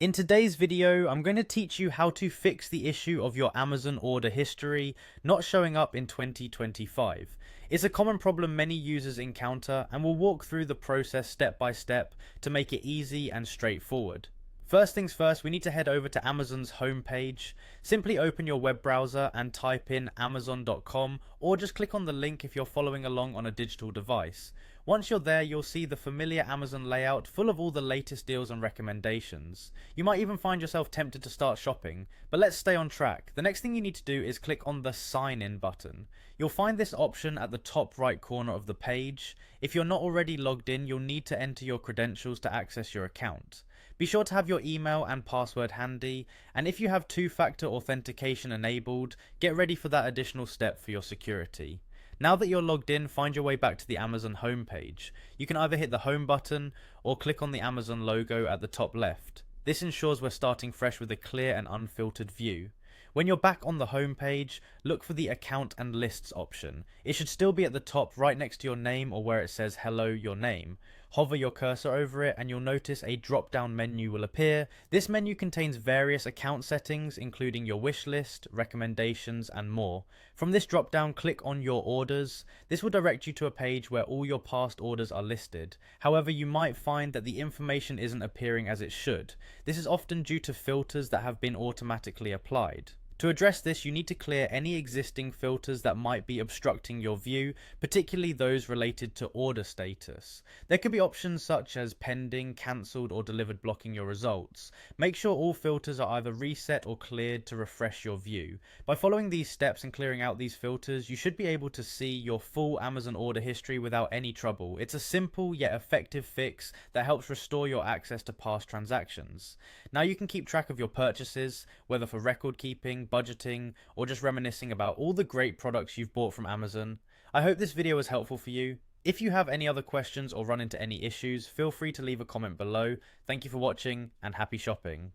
In today's video, I'm going to teach you how to fix the issue of your Amazon order history not showing up in 2025. It's a common problem many users encounter, and we'll walk through the process step by step to make it easy and straightforward. First things first, we need to head over to Amazon's homepage. Simply open your web browser and type in amazon.com, or just click on the link if you're following along on a digital device. Once you're there, you'll see the familiar Amazon layout full of all the latest deals and recommendations. You might even find yourself tempted to start shopping, but let's stay on track. The next thing you need to do is click on the sign in button. You'll find this option at the top right corner of the page. If you're not already logged in, you'll need to enter your credentials to access your account. Be sure to have your email and password handy, and if you have two-factor authentication enabled, get ready for that additional step for your security. Now that you're logged in, find your way back to the Amazon homepage. You can either hit the home button or click on the Amazon logo at the top left. This ensures we're starting fresh with a clear and unfiltered view. When you're back on the home page, look for the account and lists option. It should still be at the top right next to your name or where it says hello your name. Hover your cursor over it and you'll notice a drop down menu will appear. This menu contains various account settings including your wish list, recommendations and more. From this drop down, click on your orders. This will direct you to a page where all your past orders are listed. However, you might find that the information isn't appearing as it should. This is often due to filters that have been automatically applied. To address this, you need to clear any existing filters that might be obstructing your view, particularly those related to order status. There could be options such as pending, cancelled or delivered blocking your results. Make sure all filters are either reset or cleared to refresh your view. By following these steps and clearing out these filters, you should be able to see your full Amazon order history without any trouble. It's a simple yet effective fix that helps restore your access to past transactions. Now you can keep track of your purchases, whether for record keeping, budgeting, or just reminiscing about all the great products you've bought from Amazon. I hope this video was helpful for you. If you have any other questions or run into any issues, feel free to leave a comment below. Thank you for watching and happy shopping.